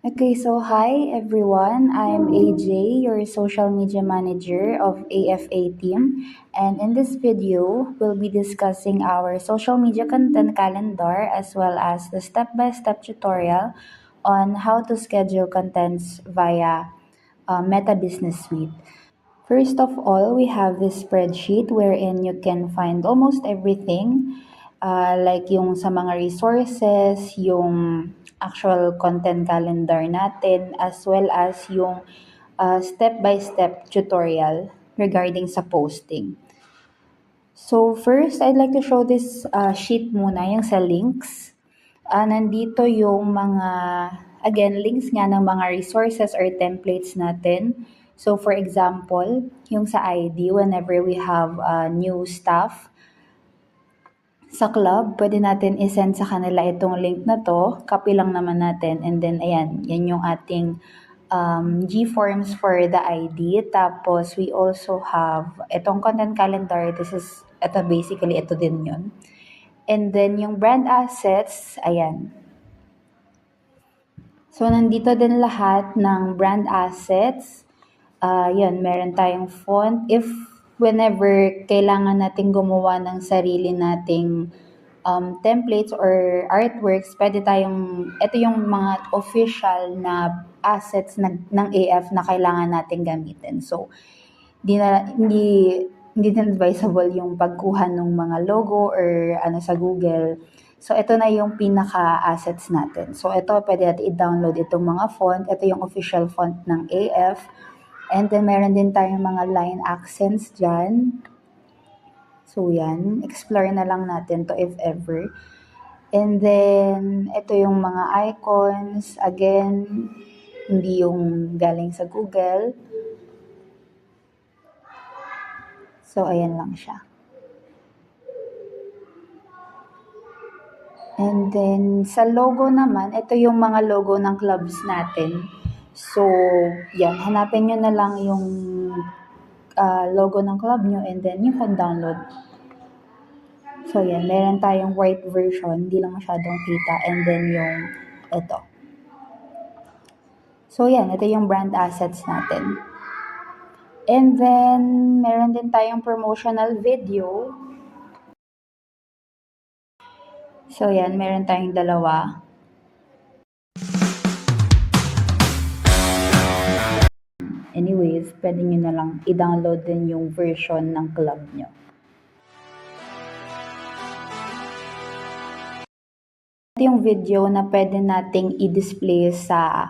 Okay, so hi everyone. I'm AJ, your social media manager of AFA team. And in this video, we'll be discussing our social media content calendar as well as the step-by-step tutorial on how to schedule contents via Meta Business Suite. First of all, we have this spreadsheet wherein you can find almost everything, like yung sa mga resources, yung actual content calendar natin, as well as yung step-by-step tutorial regarding sa posting. So first, I'd like to show this sheet muna, yung sa links. Nandito yung mga, again, links nga ng mga resources or templates natin. So for example, yung sa ID, whenever we have new staff sa club, pwede natin isend sa kanila itong link na to. Copy lang naman natin. And then, ayan, yan yung ating G-forms for the ID. Tapos, we also have itong content calendar. Ito basically, ito din yun. And then, yung brand assets, ayan. So, nandito din lahat ng brand assets. Yun, meron tayong font. If whenever kailangan natin gumawa ng sarili nating templates or artworks, pwede tayong, ito yung mga official na assets ng AF na kailangan natin gamitin. So, hindi din advisable yung pagkuha ng mga logo or sa Google. So, ito na yung pinaka-assets natin. So, ito, pwede natin i-download itong mga font. Ito yung official font ng AF. And then, meron din tayong mga line accents dyan. So, yan. Explore na lang natin to if ever. And then, ito yung mga icons. Again, hindi yung galing sa Google. So, ayan lang siya. And then, sa logo naman, ito yung mga logo ng clubs natin. So, yan. Hanapin nyo na lang yung logo ng club nyo and then you can download. So, yan. Meron tayong white version. Hindi lang masyadong kita. And then yung ito. So, yan. Ito yung brand assets natin. And then, meron din tayong promotional video. So, yan. Meron tayong dalawa. Anyways, pwede nyo na lang i-download din yung version ng club nyo. Ito yung video na pwede nating i-display sa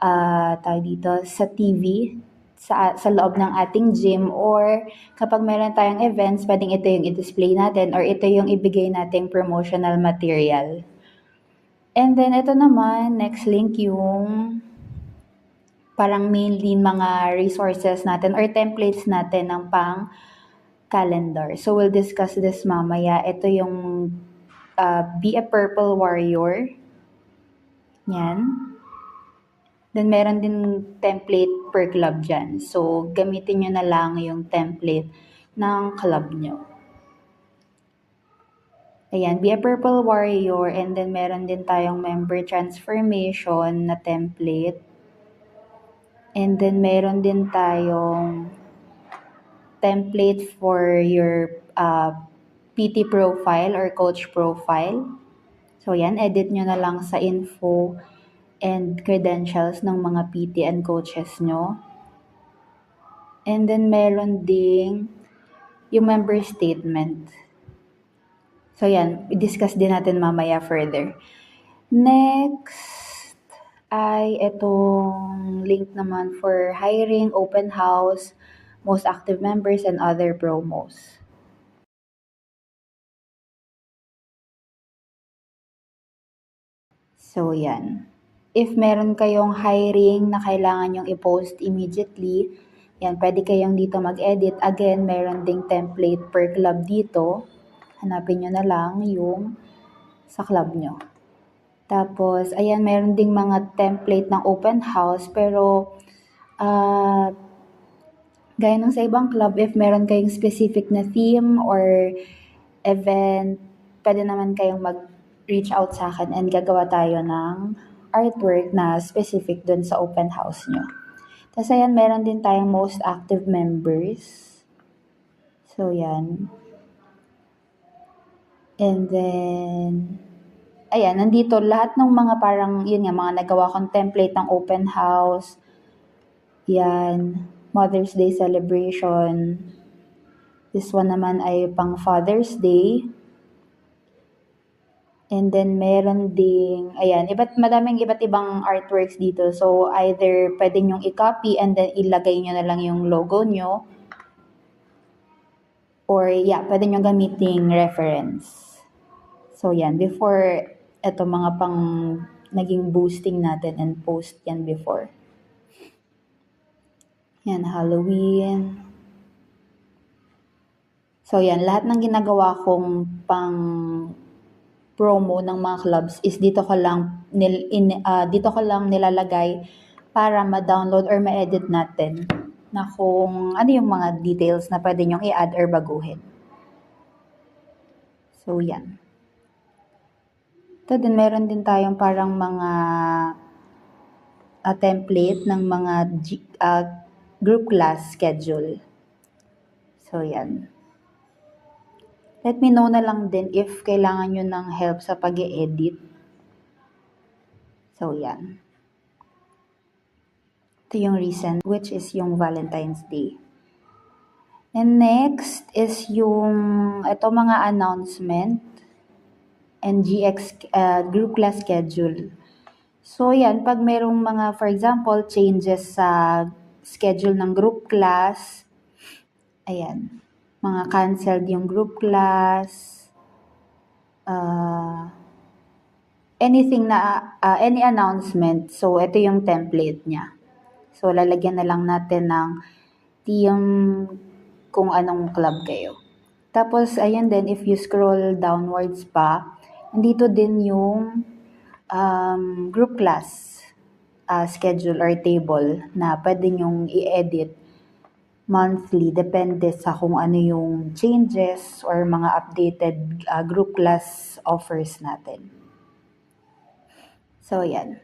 sa TV, sa loob ng ating gym, or kapag meron tayong events, pwedeng ito yung i-display natin or ito yung ibigay nating promotional material. And then, ito naman, next link yung parang mainly mga resources natin or templates natin ng pang calendar. So, we'll discuss this mamaya. Ito yung Be a Purple Warrior. Yan. Then, meron din template per club dyan. So, gamitin nyo na lang yung template ng club nyo. Ayan, Be a Purple Warrior. And then, meron din tayong member transformation na template. And then, meron din tayong template for your PT profile or coach profile. So, yan, edit nyo na lang sa info and credentials ng mga PT and coaches nyo. And then, meron ding yung member statement. So, yan, i-discuss din natin mamaya further. Next ay itong link naman for hiring, open house, most active members, and other promos. So, yan. If meron kayong hiring na kailangan yung i-post immediately, yan, pwede kayong dito mag-edit. Again, meron ding template per club dito. Hanapin nyo na lang yung sa club nyo. Tapos, ayan, meron ding mga template ng open house. Pero, gaya ng sa ibang club, if meron kayong specific na theme or event, pwede naman kayong mag-reach out sa akin and gagawa tayo ng artwork na specific dun sa open house nyo. Tapos ayan, meron din tayong most active members. So yan. And then, ayan, nandito lahat ng mga parang, yun nga, mga nagawa kong template ng open house. Yan, Mother's Day celebration. This one naman ay pang Father's Day. And then, meron ding, ayan, madaming iba't ibang artworks dito. So, either pwede nyong i-copy and then ilagay nyo na lang yung logo nyo. Or, yeah, pwede nyong gamiting reference. So, yan, before, eto mga pang naging boosting natin and post yan before. Yan, Halloween. So, yan, lahat ng ginagawa kong pang promo ng mga clubs is dito ko lang nilalagay para ma-download or ma-edit natin na kung ano yung mga details na pwede nyong i-add or baguhin. So, yan. Ito din, meron din tayong parang mga template ng mga group class schedule. So, yan. Let me know na lang din if kailangan nyo ng help sa pag-i-edit. So, yan. Ito yung recent, which is yung Valentine's Day. And next is yung, ito mga announcement and GX group class schedule. So, yan, pag merong mga, for example, changes sa schedule ng group class, ayan, mga canceled yung group class, anything na, any announcement. So, ito yung template niya. So, lalagyan na lang natin ng team kung anong club kayo. Tapos, ayan din, if you scroll downwards pa, nandito din yung group class schedule or table na pwede nyong i-edit monthly, depende sa kung ano yung changes or mga updated group class offers natin. So, yan.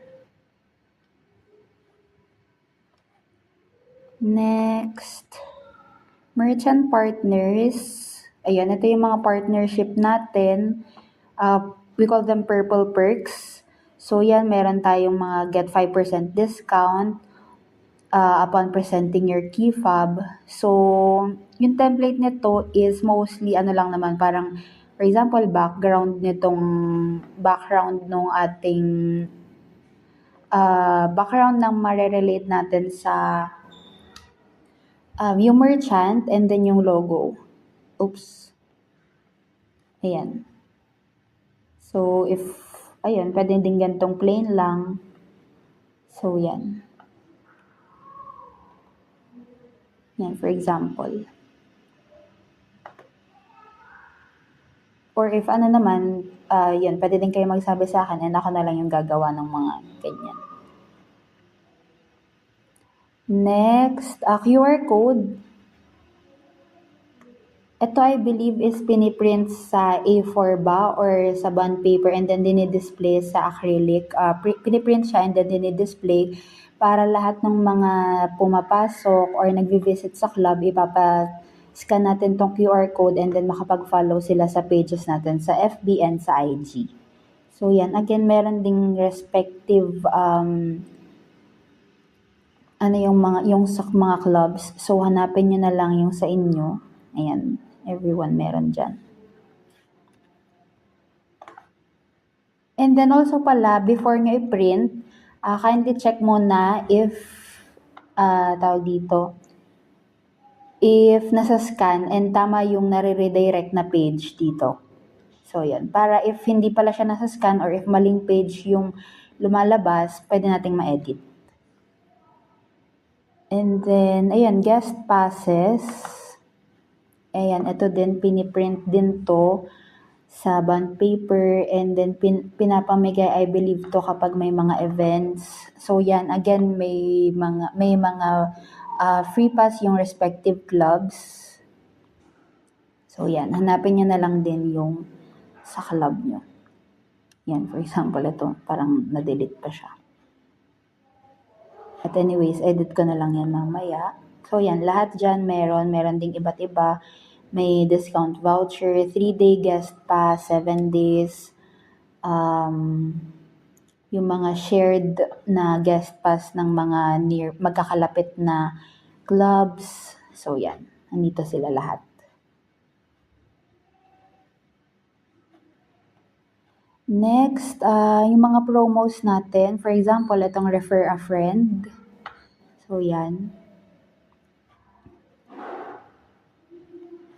Next, merchant partners. Ayan, ito yung mga partnership natin. We call them purple perks. So, yan, meron tayong mga get 5% discount upon presenting your key fob. So, yung template nito is mostly ano lang naman, parang for example, background nung ating background ng marerelate natin sa yung merchant and then yung logo. Oops. Ayan. So, ayan, pwede din ganitong plain lang. So, yan. Yan, for example. Or if ano naman, yan, pwede din kayo magsabi sa akin and ako na lang yung gagawa ng mga ganyan. Next, QR code. Ito I believe is piniprint sa A4 ba or sa bond paper and then dinidisplay sa acrylic. Piniprint siya and then dinidisplay para lahat ng mga pumapasok or nagvi-visit sa club, ipapa-scan natin tong QR code and then makapag-follow sila sa pages natin sa FB and sa IG. So yan, again, meron ding respective yung sa mga clubs. So hanapin nyo na lang yung sa inyo. Ayan, everyone meron dyan. And then also pala, before nyo i-print, kindly check muna if, if nasa scan and tama yung nare-redirect na page dito. So, yan. Para if hindi pala siya nasa scan or if maling page yung lumalabas, pwede nating ma-edit. And then, ayan, guest passes. Ayan, ito din, piniprint din to sa bond paper and then pinapamigay, I believe to kapag may mga events. So yan, again, may mga free pass yung respective clubs. So yan, hanapin nyo na lang din yung sa club nyo. Yan, for example, ito, parang na-delete pa siya. At anyways, edit ko na lang yan mamaya. So yan, lahat dyan meron ding iba't iba. May discount voucher, 3-day guest pass, 7 days, yung mga shared na guest pass ng mga magkakalapit na clubs. So yan, nandito sila lahat. Next, yung mga promos natin. For example, itong refer a friend. So yan.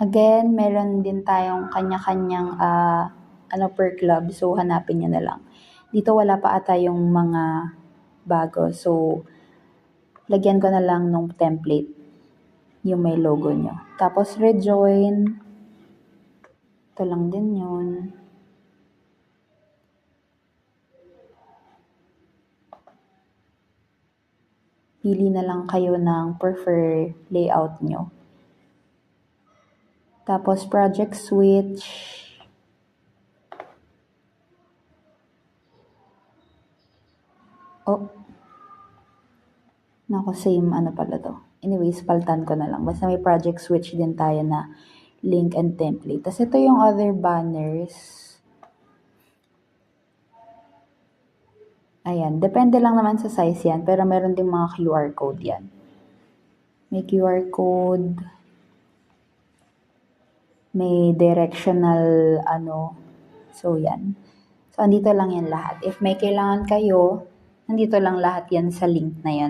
Again, meron din tayong kanya-kanyang per club. So, hanapin nyo na lang. Dito wala pa ata yung mga bago. So, lagyan ko na lang nung template. Yung may logo nyo. Tapos, rejoin. Ito lang din yun. Pili na lang kayo ng prefer layout nyo. Tapos, project switch. Oh. Nako, same pala to. Anyways, paltan ko na lang. Basta may project switch din tayo na link and template. Tapos ito yung other banners. Ayan. Depende lang naman sa size yan. Pero meron din mga QR code yan. May QR code. May directional So, yan. So, andito lang yan lahat. If may kailangan kayo, nandito lang lahat yan sa link na yan.